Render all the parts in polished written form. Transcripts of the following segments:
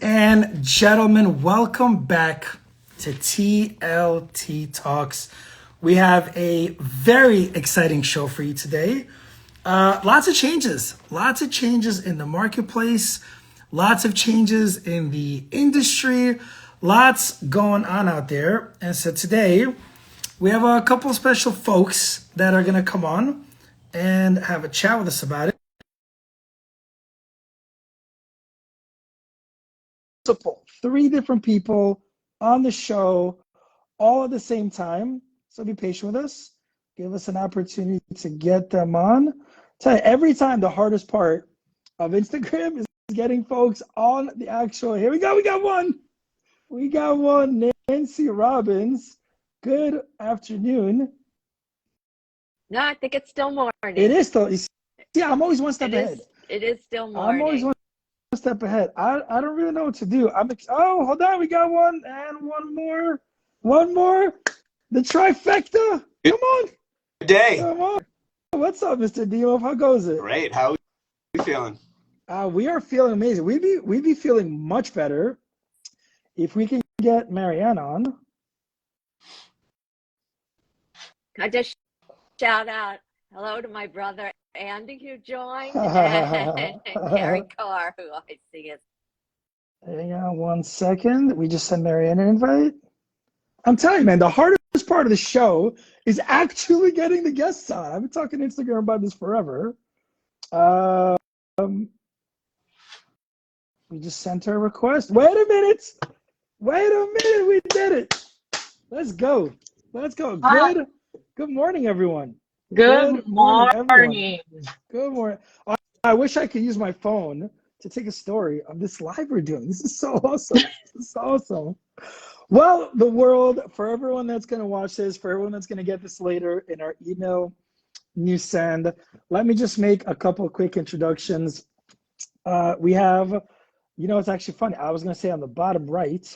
And gentlemen, welcome back to TLT Talks. We have a very exciting show for you today. Lots of changes in the marketplace, lots of changes in the industry, lots going on out there. And so today we have a couple special folks that are going to come on and have a chat with us about it. Three different people on the show all at the same time. So be patient with us. Give us an opportunity to get them on. Tell you, every time the hardest part of Instagram is getting folks on the actual. Here we go. We got one. Nancy Robbins. Good afternoon. No, I think it's still morning. It is still. Yeah, I'm always one step ahead. It is still morning. I'm always one step ahead. I don't really know what to do. Oh, hold on. We got one and one more. The trifecta. Come on. Good day. Come on. What's up, Mr. Dimo? How goes it? Great. How are you feeling? We are feeling amazing. We'd be feeling much better if we can get Marianne on. I just shout out hello to my brother Andy who joined and Gary Carr who I see is. Hang on 1 second. We just sent Marianne an invite. I'm telling you, man, the hardest part of the show is actually getting the guests on. I've been talking Instagram about this forever. We just sent her a request. Wait a minute. We did it. Let's go. Good morning, everyone. Good morning. Good morning. I wish I could use my phone to take a story of this live we're doing. This is so awesome. Well, the world, for everyone that's going to watch this, for everyone that's going to get this later in our email news send, let me just make a couple of quick introductions. We have, it's actually funny. I was going to say on the bottom right,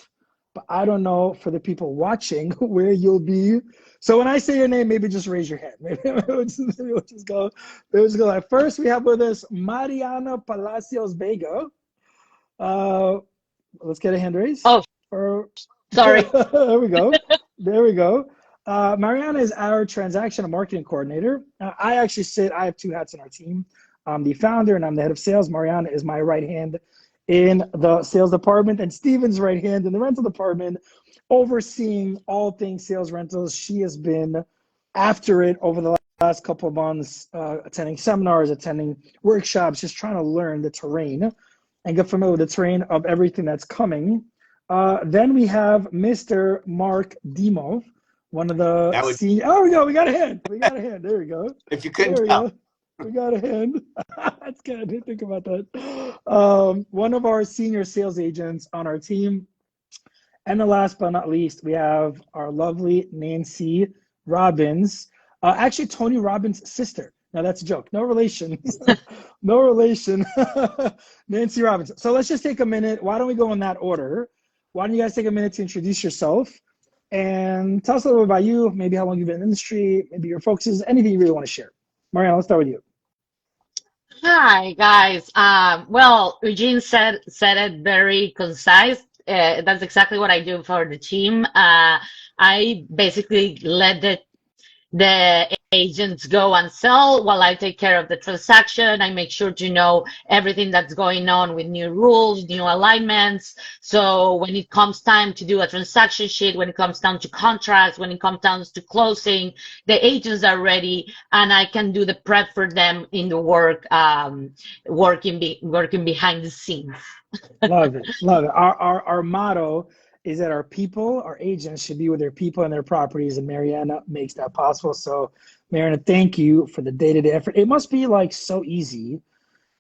but I don't know for the people watching where you'll be. So when I say your name, maybe just raise your hand. Maybe we'll just go. First, we have with us Mariana Palacios Vega. Let's get a hand raise. Oh, sorry. There we go. Mariana is our transaction and marketing coordinator. I have two hats in our team. I'm the founder and I'm the head of sales. Mariana is my right hand in the sales department and Steven's right hand in the rental department, overseeing all things sales rentals. She has been after it over the last couple of months, attending seminars, attending workshops, just trying to learn the terrain and get familiar with the terrain of everything that's coming. Then we have Mr. Mark Dimov, one of the senior. Oh, we got a hand. There we go. If you couldn't tell. We got a hand. That's good. I didn't think about that. One of our senior sales agents on our team. And the last but not least, we have our lovely Nancy Robbins. Actually, Tony Robbins' sister. Now, that's a joke. No relation. No relation. Nancy Robbins. So let's just take a minute. Why don't we go in that order? Why don't you guys take a minute to introduce yourself and tell us a little bit about you, maybe how long you've been in the industry, maybe your focuses, anything you really want to share. Mariana, let's start with you. Hi, guys. Well, Eugene said it very concise. That's exactly what I do for the team. I basically let the agents go and sell while I take care of the transaction. I make sure to know everything that's going on with new rules, new alignments. So when it comes time to do a transaction sheet, when it comes down to contracts, when it comes down to closing, the agents are ready and I can do the prep for them in the work, working behind the scenes. Love it. Our motto is that our agents should be with their people and their properties, and Mariana makes that possible. So Mariana, thank you for the day-to-day effort. It must be like so easy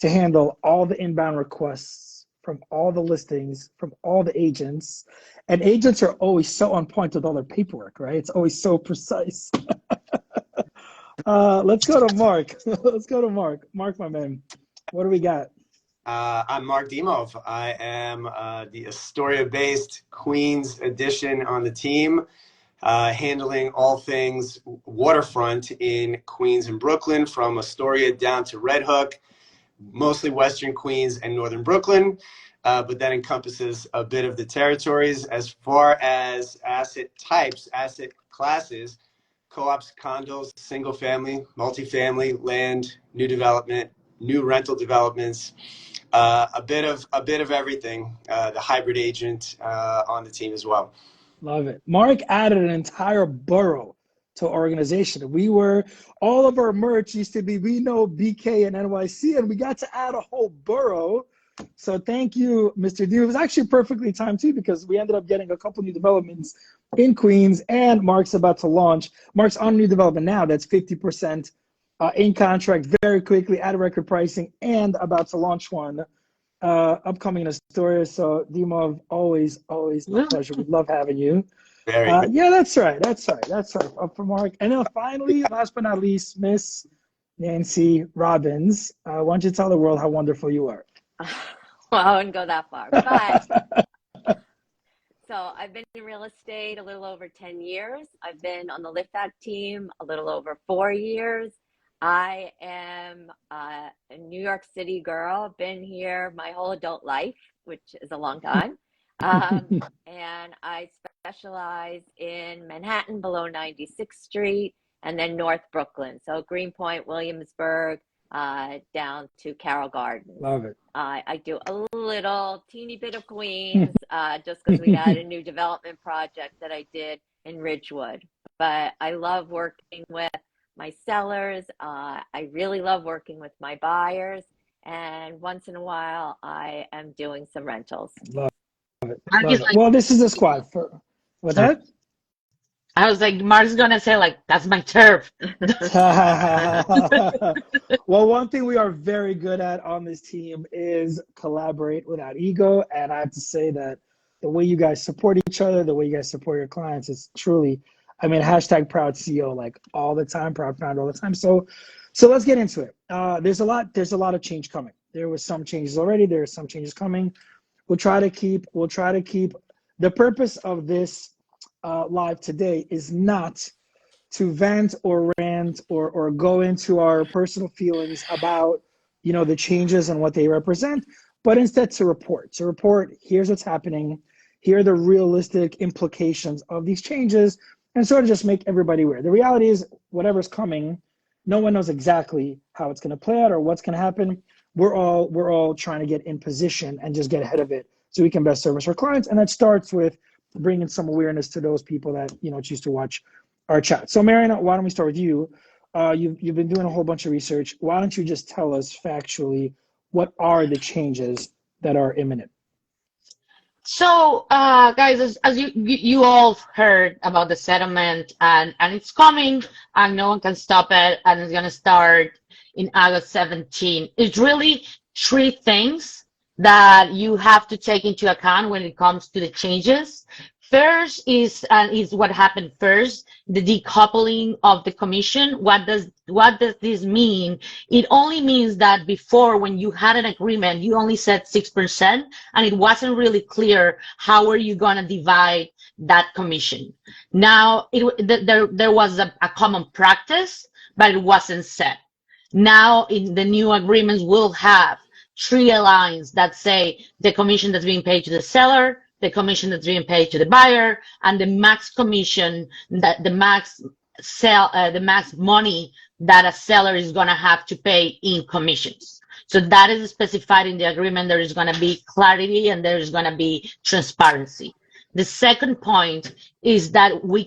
to handle all the inbound requests from all the listings, from all the agents. And agents are always so on point with all their paperwork, right? It's always so precise. Let's go to Mark. Mark, my man, what do we got? I'm Mark Dimov. I am the Astoria-based Queens edition on the team, handling all things waterfront in Queens and Brooklyn, from Astoria down to Red Hook, mostly Western Queens and Northern Brooklyn. but that encompasses a bit of the territories. As far as asset types, asset classes, co-ops, condos, single family, multifamily, land, new development, new rental developments, a bit of everything. The hybrid agent on the team as well. Love it. Mark added an entire borough to our organization. All of our merch used to be We Know BK and NYC, and we got to add a whole borough. So thank you, Mr. D. It was actually perfectly timed too, because we ended up getting a couple new developments in Queens, and Mark's about to launch. Mark's on a new development now that's 50% in contract very quickly at record pricing, and about to launch one upcoming in Astoria. So Dimov, always a pleasure. We love having you. Very good. Yeah, that's right. Up for Mark. And then finally, last but not least, Miss Nancy Robbins. Why don't you tell the world how wonderful you are? Well, I wouldn't go that far, but so I've been in real estate a little over 10 years. I've been on the Litvak team a little over 4 years. I am a New York City girl, been here my whole adult life, which is a long time. And I specialize in Manhattan below 96th Street and then North Brooklyn. So Greenpoint, Williamsburg, down to Carroll Gardens. Love it. I do a little teeny bit of Queens just because we had a new development project that I did in Ridgewood. But I love working with my sellers. I really love working with my buyers. And once in a while, I am doing some rentals. Love it. Love it. Well, this is a squad. What's that? I was like, Mark's gonna say, like, that's my turf. Well, one thing we are very good at on this team is collaborate without ego. And I have to say that the way you guys support each other, the way you guys support your clients is truly, I mean, hashtag proud CEO, like all the time, proud founder all the time. So let's get into it. There's a lot of change coming. There was some changes already. There are some changes coming. We'll try to keep the purpose of this live today is not to vent or rant or go into our personal feelings about, the changes and what they represent, but instead to report. Here's what's happening. Here are the realistic implications of these changes, and sort of just make everybody aware. The reality is, whatever's coming, no one knows exactly how it's going to play out or what's going to happen. We're all trying to get in position and just get ahead of it so we can best service our clients, and that starts with bringing some awareness to those people that choose to watch our chat. So Mariana, why don't we start with you? You've been doing a whole bunch of research. Why don't you just tell us factually what are the changes that are imminent? So, guys, as you all heard about the settlement, and it's coming, and no one can stop it, and it's gonna start in August 17. It's really three things that you have to take into account when it comes to the changes. First is what happened first, the decoupling of the commission. What does this mean? It only means that before, when you had an agreement, you only said 6%, and it wasn't really clear how are you going to divide that commission. Now, there was a common practice, but it wasn't set. Now, in the new agreements, we'll have three lines that say the commission that's being paid to the seller, the commission that's being paid to the buyer, and the max commission, that the max money that a seller is going to have to pay in commissions. So that is specified in the agreement. There is going to be clarity and there is going to be transparency. The second point is that we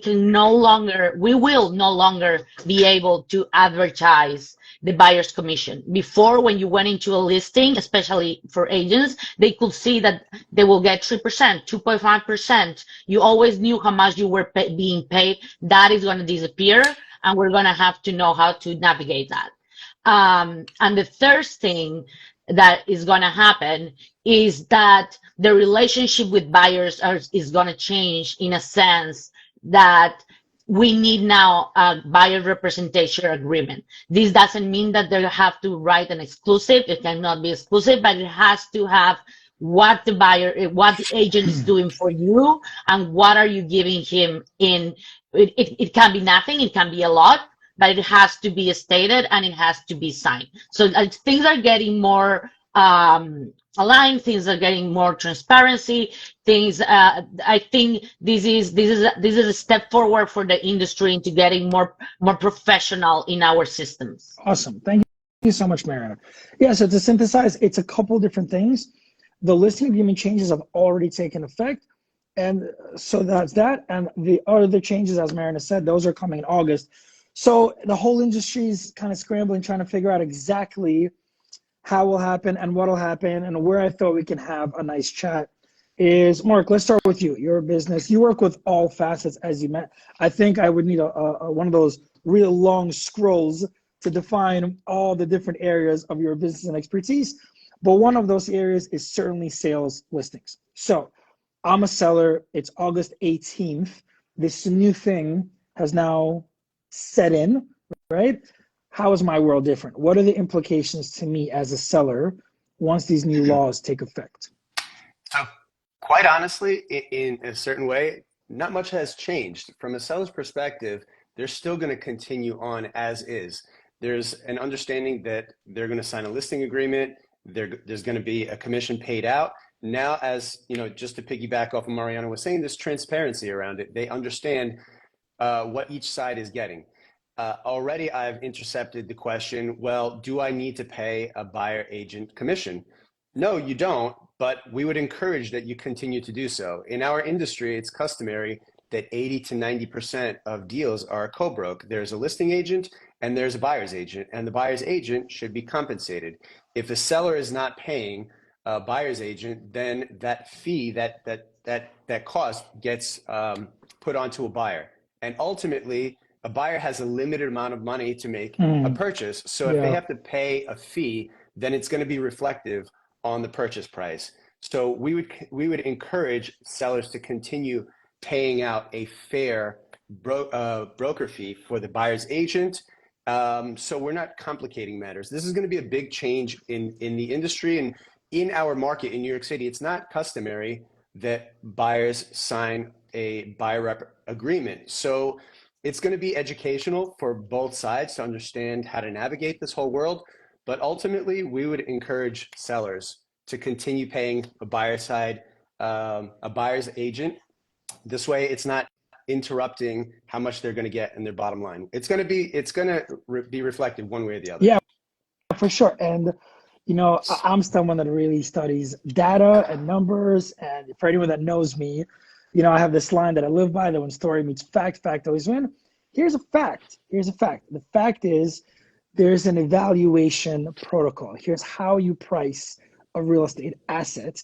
will no longer be able to advertise the buyer's commission. Before, when you went into a listing, especially for agents, they could see that they will get 3%, 2.5%. You always knew how much you were being paid. That is going to disappear, and we're going to have to know how to navigate that. And the third thing that is going to happen is that the relationship with buyers is going to change, in a sense that we need now a buyer representation agreement. This doesn't mean that they have to write an exclusive. It cannot be exclusive, but it has to have what the agent is doing for you, and what are you giving him in. It can be nothing, it can be a lot, but it has to be stated and it has to be signed. So things are getting more aligned. Things are getting more transparency. Things, I think this is a step forward for the industry into getting more professional in our systems. Awesome. Thank you so much, Mariana. Yeah, so to synthesize, it's a couple different things. The listing agreement changes have already taken effect. And so that's that. And the other changes, as Mariana said, those are coming in August. So the whole industry is kind of scrambling, trying to figure out exactly how will happen and what will happen. And where I thought we can have a nice chat is, Mark, let's start with you. Your business, you work with all facets, as you met. I think I would need one of those real long scrolls to define all the different areas of your business and expertise. But one of those areas is certainly sales listings. So I'm a seller. It's August 18th. This new thing has now set in, right? How is my world different? What are the implications to me as a seller once these new laws take effect? So, quite honestly, in a certain way, not much has changed. From a seller's perspective, they're still going to continue on as is. There's an understanding that they're going to sign a listing agreement. There's going to be a commission paid out. Now, as you know, just to piggyback off of Mariana was saying, there's transparency around it. They understand what each side is getting. Already, I've intercepted the question, well, do I need to pay a buyer agent commission? No, you don't, but we would encourage that you continue to do so. In our industry, it's customary that 80 to 90% of deals are co-broke. There's a listing agent and there's a buyer's agent, and the buyer's agent should be compensated. If the seller is not paying a buyer's agent, then that fee, that cost gets put onto a buyer. And ultimately, a buyer has a limited amount of money to make a purchase. So if they have to pay a fee, then it's going to be reflective on the purchase price. So we would encourage sellers to continue paying out a fair broker fee for the buyer's agent. So we're not complicating matters. This is going to be a big change in the industry and in our market in New York City. It's not customary that buyers sign a buyer rep agreement. So it's going to be educational for both sides to understand how to navigate this whole world. But ultimately, we would encourage sellers to continue paying a buyer's agent. This way, it's not interrupting how much they're going to get in their bottom line. It's going to be reflected one way or the other. Yeah, for sure. And you know, I'm someone that really studies data and numbers. And for anyone that knows me, you know, I have this line that I live by that when story meets fact, fact always win. Here's a fact. Here's a fact. The fact is there's an evaluation protocol. Here's how you price a real estate asset.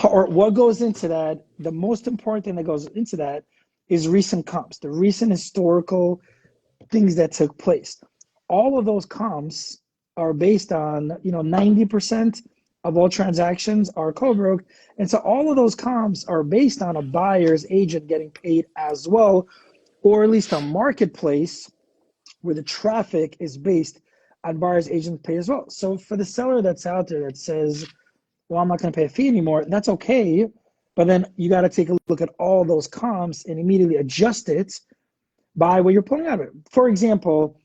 Or what goes into that, the most important thing that goes into that is recent comps, the recent historical things that took place. All of those comps are based on, you know, 90% of all transactions are co-broke. And so all of those comps are based on a buyer's agent getting paid as well, or at least a marketplace where the traffic is based on buyer's agent pay as well. So for the seller that's out there that says, well, I'm not going to pay a fee anymore, that's okay. But then you got to take a look at all those comps and immediately adjust it by what you're pulling out of it. For example,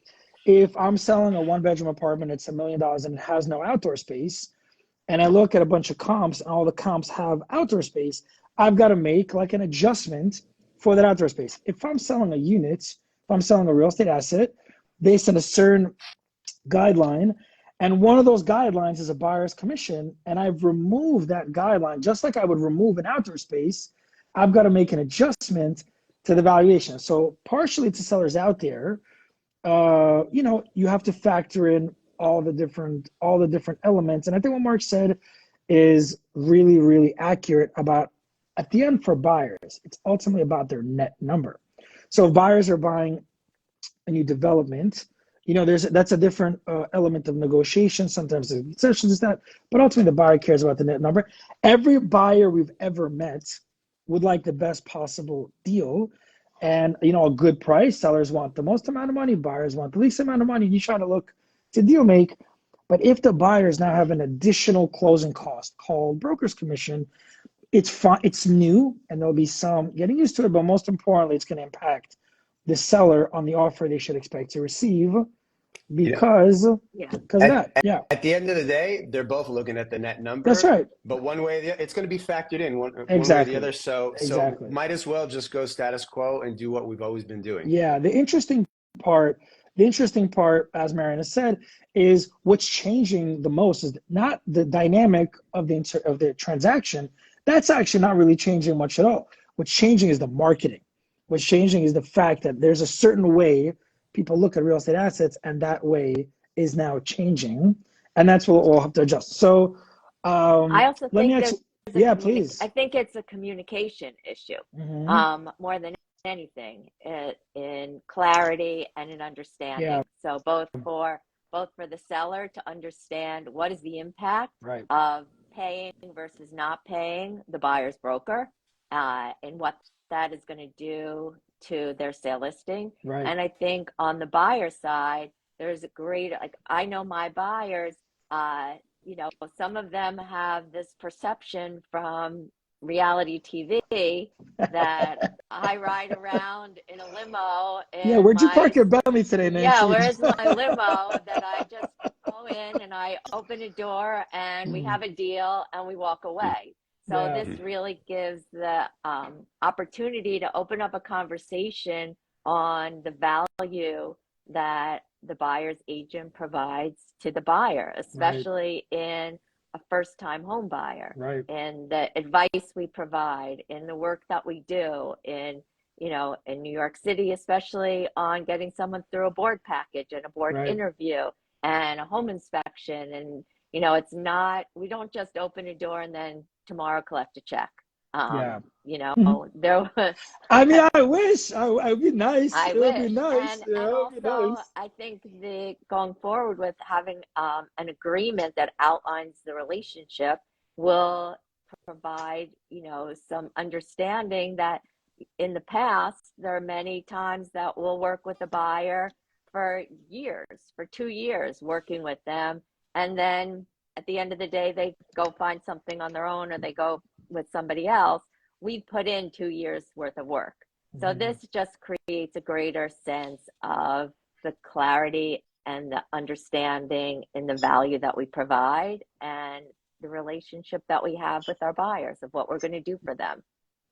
if I'm selling a one-bedroom apartment, it's $1 million and it has no outdoor space, and I look at a bunch of comps and all the comps have outdoor space, I've got to make like an adjustment for that outdoor space. If I'm selling a unit, if I'm selling a real estate asset based on a certain guideline, and one of those guidelines is a buyer's commission, and I've removed that guideline, just like I would remove an outdoor space, I've got to make an adjustment to the valuation. So partially to sellers out there, you know, you have to factor in all the different elements. And I think what Mark said is really, really accurate about, at the end for buyers, it's ultimately about their net number. So if buyers are buying a new development, you know, that's a different element of negotiation. Sometimes there's concessions and that, but ultimately the buyer cares about the net number. Every buyer we've ever met would like the best possible deal. And, you know, a good price. Sellers want the most amount of money. Buyers want the least amount of money. You try to look to deal make. But if the buyers now have an additional closing cost called broker's commission, it's fine. It's new, and there'll be some getting used to it. But most importantly, it's going to impact the seller on the offer they should expect to receive You know, because Yeah. because of that. Yeah, at the end of the day, they're both looking at the net that's number, right. but one way or the other, it's going to be factored in one way or the Exactly. other. So Exactly. might as well just go status quo and do what we've always been doing. Yeah, part, the interesting part, as Mariana said, is what's changing the most is not the dynamic of the transaction. That's actually not really changing much at all. What's changing is the marketing. What's changing is the fact that there's a certain way people look at real estate assets, and that way is now changing, and that's what we'll have to adjust. So, I also let me think there's actually, a yeah, please. I think it's a communication issue, Hmm. more than anything, in clarity and in Yeah, understanding. So both for the seller to understand what is the impact right, of paying versus not paying the buyer's broker, and what that is going to do to their sale listing. right, And I think on the buyer side, there's a great, like, I know my buyers, you know, some of them have this perception from reality TV that I ride around in a limo yeah. in Where'd you my, park your Bentley today, yeah, Nancy? where's my limo, that I just go in and I open a door and we have a deal and we walk away. So Yeah, this really gives the opportunity to open up a conversation on the value that the buyer's agent provides to the buyer, right, especially in a first-time home buyer, right, and the advice we provide, in the work that we do in, you know, in New York City, especially on getting someone through a board package and a board right. interview and a home inspection. And, you know, it's not, we don't just open a door and then tomorrow collect a check. Yeah. You know, Mhm. there was, I mean, I wish. I would be nice. I It would be wish. nice. You And know, it'd be also nice. I think the going forward with having an agreement that outlines the relationship will provide, you know, some understanding that in the past there are many times that we'll work with a buyer for years, for 2 years working with them, and then at the end of the day they go find something on their own or they go with somebody else. We put in 2 years worth of work. So Mhm. this just creates a greater sense of the clarity and the understanding in the value that we provide and the relationship that we have with our buyers of what we're going to do for them.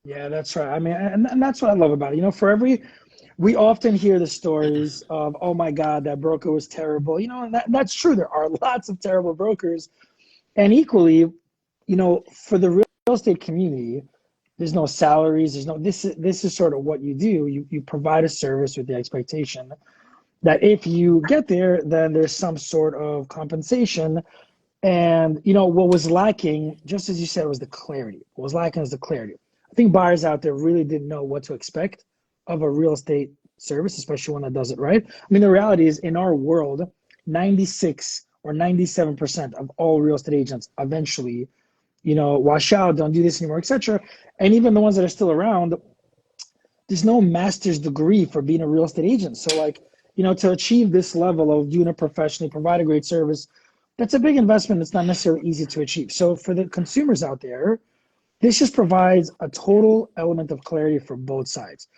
Yeah, that's right. I mean, and that's what I love about it. You know, for every, we often hear the stories of, oh my God, that broker was terrible. You know, and that's true. There are lots of terrible brokers. And equally, you know, for the real estate community, there's no salaries. There's no, this is sort of what you do. You provide a service with the expectation that if you get there, then there's some sort of compensation. And you know what was lacking, just as you said, was the clarity. What was lacking is the clarity. I think buyers out there really didn't know what to expect of a real estate service, especially one that does it right. I mean, the reality is, in our world, 96 or 97% of all real estate agents eventually, you know, wash out, don't do this anymore, etc. And even the ones that are still around, there's no master's degree for being a real estate agent. So like, you know, to achieve this level of doing it professionally, provide a great service, that's a big investment. It's not necessarily easy to achieve. So for the consumers out there, this just provides a total element of clarity for both sides.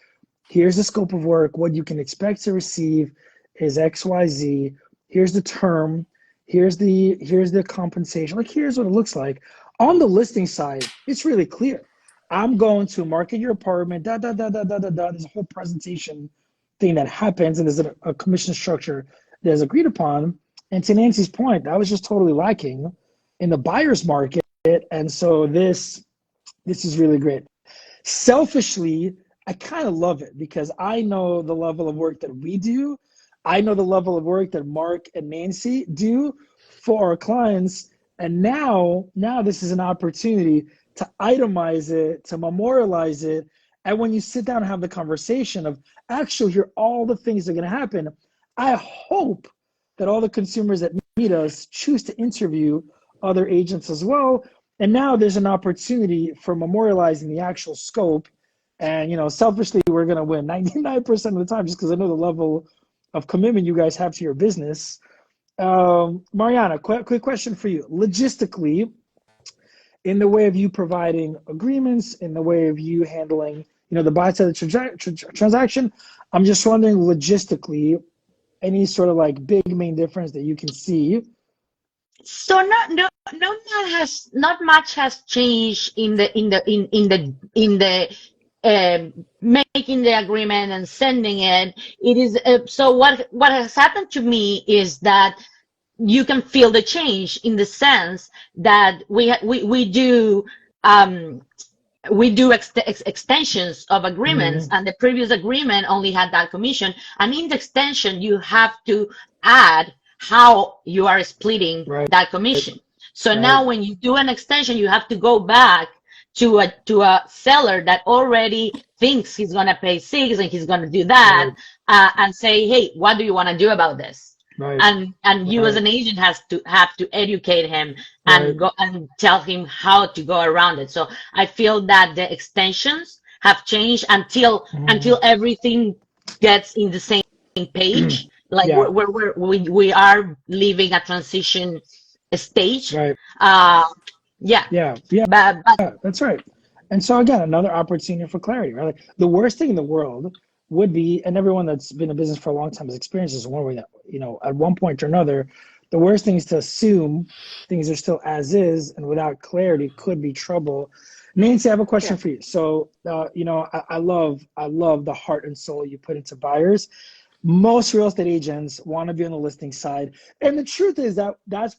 Here's the scope of work. What you can expect to receive is XYZ. Here's the term. Here's the compensation. Like, here's what it looks like. On the listing side, it's really clear. I'm going to market your apartment. Da da da da da da da. There's a whole presentation thing that happens, and there's a commission structure that's agreed upon. And to Nancy's point, that was just totally lacking in the buyer's market. And so this is really great. Selfishly, I kind of love it because I know the level of work that we do. I know the level of work that Mark and Nancy do for our clients. And now this is an opportunity to itemize it, to memorialize it. And when you sit down and have the conversation of actually, here are all the things that are going to happen, I hope that all the consumers that meet us choose to interview other agents as well. And now there's an opportunity for memorializing the actual scope. And, you know, selfishly, we're going to win 99% of the time just because I know the level of commitment you guys have to your business. Mariana, quick question for you. Logistically, in the way of you providing agreements, in the way of you handling, you know, the buy side of the transaction, I'm just wondering logistically, Any sort of like big main difference that you can see? So not much has changed in the making the agreement and sending it. It is so what has happened to me is that you can feel the change in the sense that um, we do extensions of agreements, Hmm. and the previous agreement only had that commission. And in the extension, you have to add how you are splitting Right, that commission. So right, now, when you do an extension, you have to go back to a seller that already thinks he's going to pay six and he's going to do that, right, and say, "Hey, what do you want to do about this?" right, And you as right, an agent has to have to educate him right. and go and tell him how to go around it. So I feel that the extensions have changed until Mhm. everything gets in the same page. Like Yeah, we are living a transition stage. right. Uh, yeah, Yeah, yeah, but that's right. And so again, another opportunity for clarity, right? Like the worst thing in the world would be, and everyone that's been in business for a long time has experienced this one way that, at one point or another, the worst thing is to assume things are still as is, and without clarity could be trouble. Nancy, I have a question sure. for you. So, I love the heart and soul you put into buyers. Most real estate agents want to be on the listing side, and the truth is that that's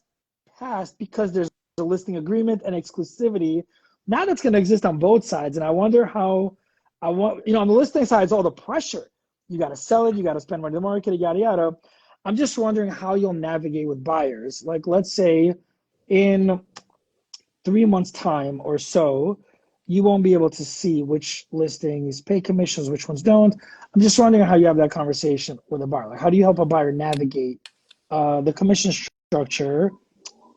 passed because there's a listing agreement and exclusivity. Now that's going to exist on both sides, and I wonder how. On the listing side, it's all the pressure. You got to sell it, you got to spend money to market it, yada yada. I'm just wondering how you'll navigate with buyers. Like, let's say in 3 months' time or so, you won't be able to see which listings pay commissions, which ones don't. I'm just wondering how you have that conversation with a buyer. Like, how do you help a buyer navigate the commission structure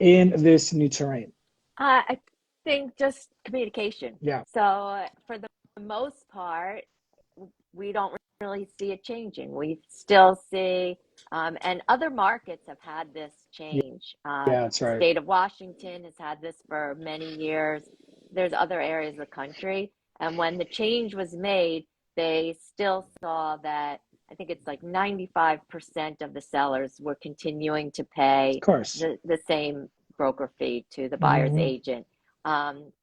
in this new terrain? I think just communication. Yeah, So for the most part, we don't really see it changing. We still see, and other markets have had this change. yeah, that's right. State of Washington has had this for many years. There's other areas of the country, and when the change was made, they still saw that. I think it's like 95% of the sellers were continuing to Of pay course. the same broker fee to the buyer's Hmm. agent.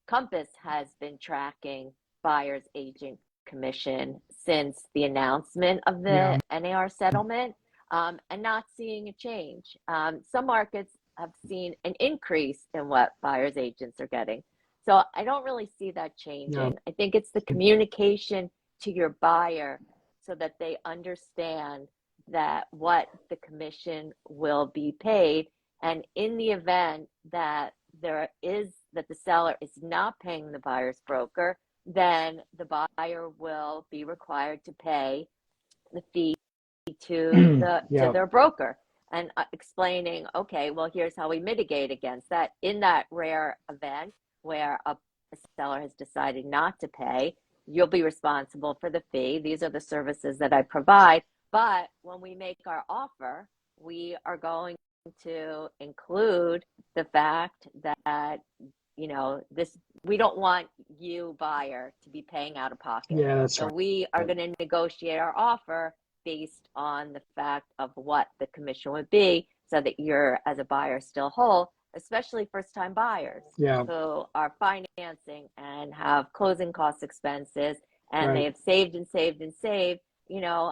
Compass has been tracking buyer's agent commission since the announcement of Yeah. the NAR settlement, and not seeing a change. Some markets have seen an increase in what buyer's agents are getting. So I don't really see that Yeah. changing. I think it's the communication to your buyer so that they understand that what the commission will be paid. And in the event that the seller is not paying the buyer's broker, then the buyer will be required to pay the fee to Yeah. their broker, and explaining, okay, well, here's how we mitigate against that. In that rare event where a seller has decided not to pay, you'll be responsible for the fee. These are the services that I provide. But when we make our offer, we are going to include the fact that this, we don't want you, buyer, to be paying out of pocket. Yeah, that's So right. we are going to negotiate our offer based on the fact of what the commission would be, so that you're, as a buyer, still whole, especially first time buyers Yeah. who are financing and have closing cost expenses, and they Right. have saved and saved and saved,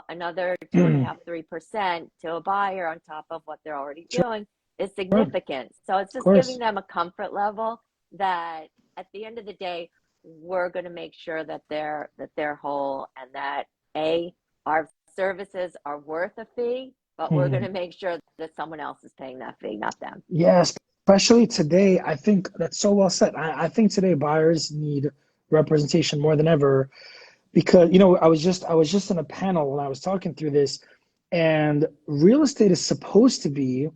another 2.5, 3% to a buyer on top of what they're already doing is Sure. Of significant. So it's just giving course. them a comfort level that at the end of the day, we're going to make sure that they're whole, and that our services are worth a fee, but we're going Mhm. to make sure that someone else is paying that fee, not them. Yeah, especially today. I think that's so well said. I think today buyers need representation more than ever because I was just in a panel when I was talking through this, and real estate is supposed to be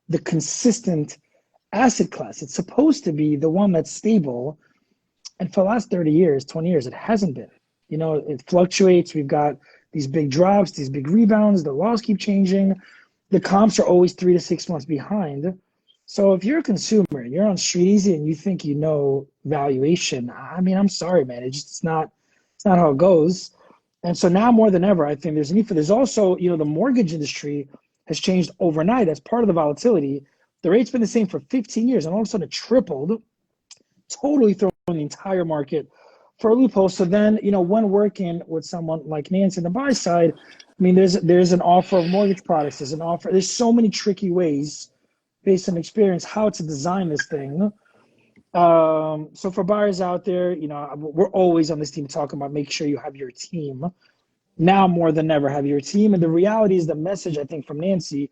the consistent asset class. It's supposed to be the one that's stable. And for the last 30 years, 20 years, it hasn't been. It fluctuates. We've got these big drops, these big rebounds. The laws keep changing. The comps are always 3 to 6 months behind. So if you're a consumer and you're on Street Easy and you think you know valuation, I mean, I'm sorry, man. It's not how it goes. And so now more than ever, I think there's a need for. There's also, the mortgage industry has changed overnight as part of the volatility. The rate's been the same for 15 years, and all of a sudden it tripled, totally throwing the entire market for a loophole. So then, when working with someone like Nancy on the buy side, I mean, there's an offer of mortgage products. There's so many tricky ways based on experience how to design this thing. So for buyers out there, we're always on this team talking about make sure you have your team. Now more than ever, have your team. And the reality is the message, I think, from Nancy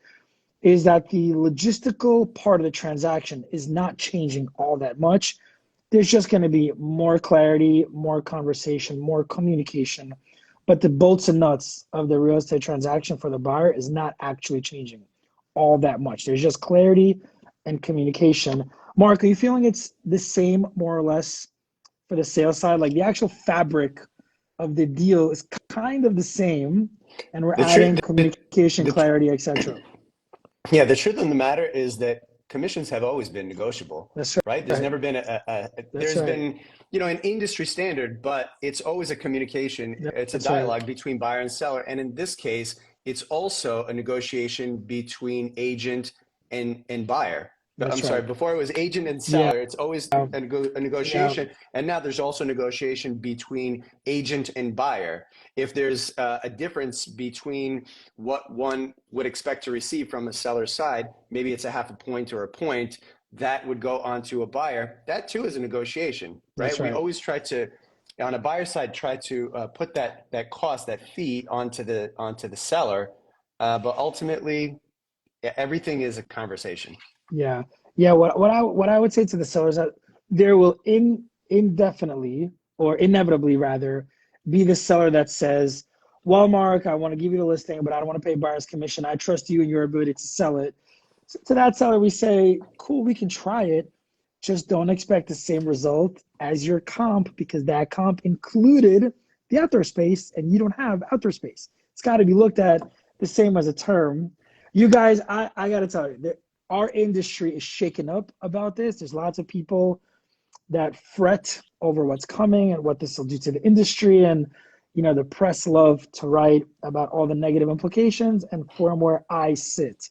is that the logistical part of the transaction is not changing all that much. There's just going to be more clarity, more conversation, more communication. But the bolts and nuts of the real estate transaction for the buyer is not actually changing all that much. There's just clarity and communication. Mark, are you feeling it's the same more or less for the sales side? Like the actual fabric of the deal is kind of the same, and we're adding communication, clarity, etc. Yeah, the truth of the matter is that commissions have always been negotiable. That's right? There's never been there's been, an industry standard, but it's always a communication. It's a dialogue between buyer and seller. And in this case, it's also a negotiation between agent and buyer. Sorry, before it was agent and seller, it's always a negotiation. And now there's also negotiation between agent and buyer. If there's a difference between what one would expect to receive from a seller's side, maybe it's a half a point or a point, that would go onto a buyer. That too is a negotiation, right? We always try to, on a buyer side, try to put that cost, that fee onto the seller. But ultimately, everything is a conversation. Yeah. What I would say to the sellers that there will indefinitely or inevitably rather be the seller that says, well, Mark, I want to give you the listing, but I don't want to pay buyer's commission. I trust you and your ability to sell it. So to that seller, we say, cool, we can try it. Just don't expect the same result as your comp because that comp included the outdoor space and you don't have outdoor space. It's got to be looked at the same as a term. You guys, I got to tell you, our industry is shaken up about this. There's lots of people that fret over what's coming and what this will do to the industry. And, the press love to write about all the negative implications. And from where I sit,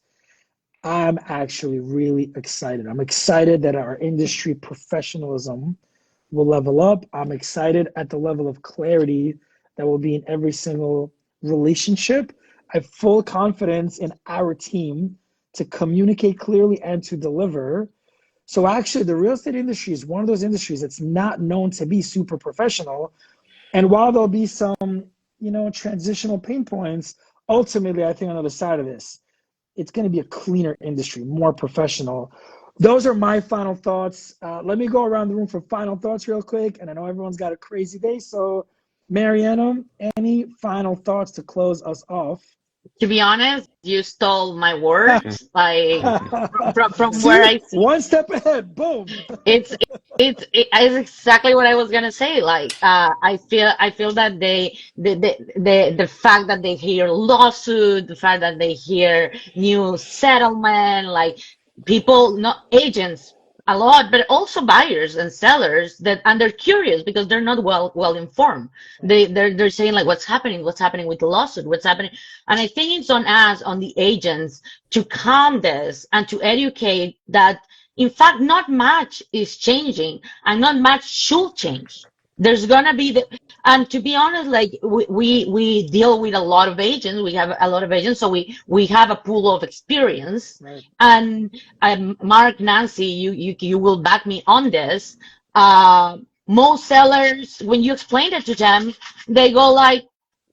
I'm actually really excited. I'm excited that our industry professionalism will level up. I'm excited at the level of clarity that will be in every single relationship. I have full confidence in our team to communicate clearly and to deliver. So actually, the real estate industry is one of those industries that's not known to be super professional. And while there'll be some, transitional pain points, ultimately, I think on the other side of this, it's going to be a cleaner industry, more professional. Those are my final thoughts. Let me go around the room for final thoughts real quick. And I know everyone's got a crazy day. So, Mariana, any final thoughts to close us off? To be honest, you stole my words. Like from See, where I see, one step ahead, boom. it's exactly what I was gonna say. Like I feel that the fact that they hear lawsuit, the fact that they hear new settlement, like people, not agents, a lot, but also buyers and sellers and they're curious because they're not well informed. They're saying like what's happening with the lawsuit, what's happening. And I think it's on us, on the agents, to calm this and to educate that in fact not much is changing and not much should change. There's gonna be and to be honest, like we deal with a lot of agents. We have a lot of agents, so we have a pool of experience. Right. And Mark, Nancy, you will back me on this. Most sellers, when you explain it to them, they go like,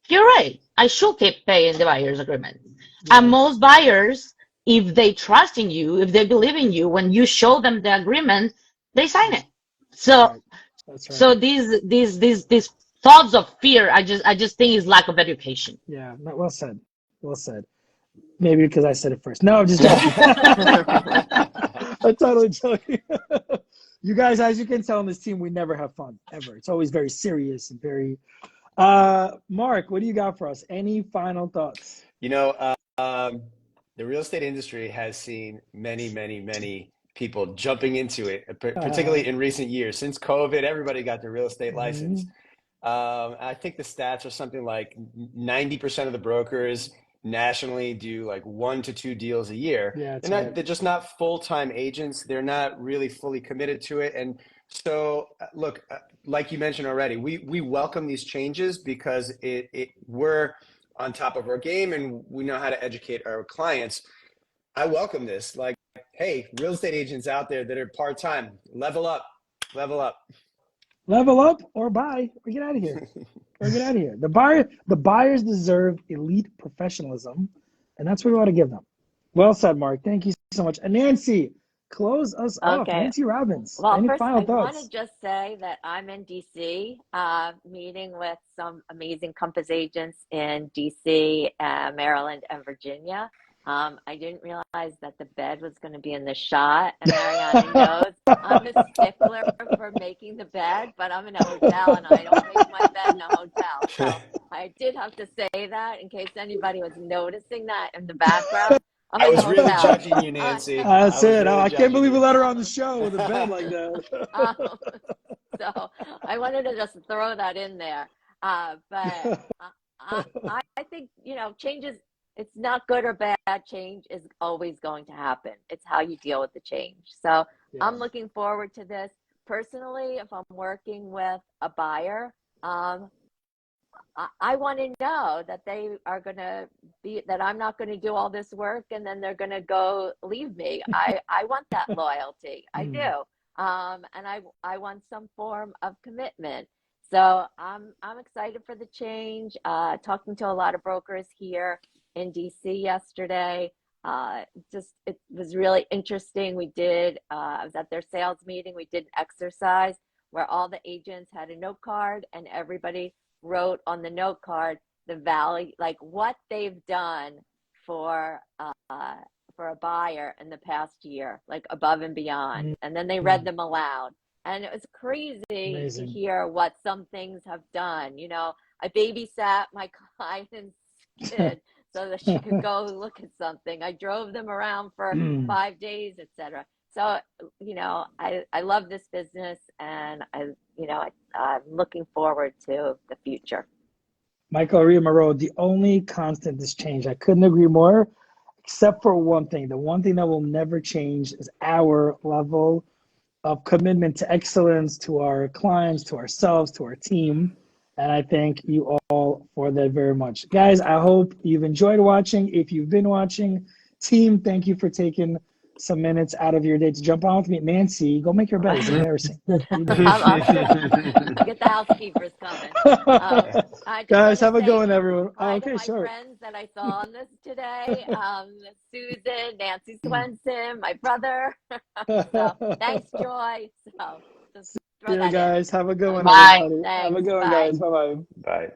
"You're right. I should keep paying the buyer's agreement." Yeah. And most buyers, if they trust in you, if they believe in you, when you show them the agreement, they sign it. So. Right. That's right. So these thoughts of fear, I just think is lack of education. Yeah, well said. Well said. Maybe because I said it first. No, I'm just joking. I'm totally joking. You guys, as you can tell on this team, we never have fun, ever. It's always very serious and very... Mark, what do you got for us? Any final thoughts? The real estate industry has seen many people jumping into it, particularly in recent years. Since COVID, everybody got their real estate license. I think the stats are something like 90% of the brokers nationally do like 1 to 2 deals a year. Yeah, it's They're just not full-time agents. They're not really fully committed to it. And so, look, like you mentioned already, we welcome these changes because we're on top of our game and we know how to educate our clients. I welcome this. Like, hey, real estate agents out there that are part-time, level up, level up. Level up or buy or get out of here. Or get out of here. The buyers deserve elite professionalism, and that's what we want to give them. Well said, Mark. Thank you so much. And Nancy, close us off. Okay. Nancy Robbins. Well, Any first, final I want thoughts? to just say that I'm in DC, meeting with some amazing Compass agents in DC, Maryland, and Virginia. I didn't realize that the bed was going to be in the shot, and Mariana knows I'm a stickler for making the bed, but I'm in a hotel, and I don't make my bed in a hotel. So I did have to say that in case anybody was noticing that in the background. I'm I in a was really hotel. judging you, Nancy. That's it. Really I can't believe we judging let her on the show with a bed like that. So I wanted to just throw that in there. But I think, changes, it's not good or bad. Change is always going to happen. It's how you deal with the change. So Yeah. I'm looking forward to this. Personally, if I'm working with a buyer, I want to know that they are going to that I'm not going to do all this work and then they're going to go leave me. I want that loyalty. I do. And I want some form of commitment. So I'm excited for the change. Talking to a lot of brokers here in DC yesterday. It was really interesting. I was at their sales meeting. We did an exercise where all the agents had a note card and everybody wrote on the note card the value, like what they've done for a buyer in the past year, like above and beyond. And then they read them aloud. And it was crazy Amazing. to hear what some things have done. I babysat my client's kid so that she could go look at something. I drove them around for 5 days, etc. So, I love this business, and I'm looking forward to the future. Michael Moreau, the only constant is change. I couldn't agree more, except for one thing. The one thing that will never change is our level of commitment to excellence, to our clients, to ourselves, to our team. And I thank you all for that very much. Guys, I hope you've enjoyed watching. If you've been watching, team, thank you for taking some minutes out of your day to jump on with me. Nancy, go make your bed. It's embarrassing. I'll get the housekeepers coming. Guys, have a good one, everyone. Okay, to my friends that I saw on this today, Susan, Nancy Swenson, my brother. So, thanks, Joy. So, just throw that guys, have a good one. Bye. Everybody. Have a good one, guys. Bye-bye. Bye.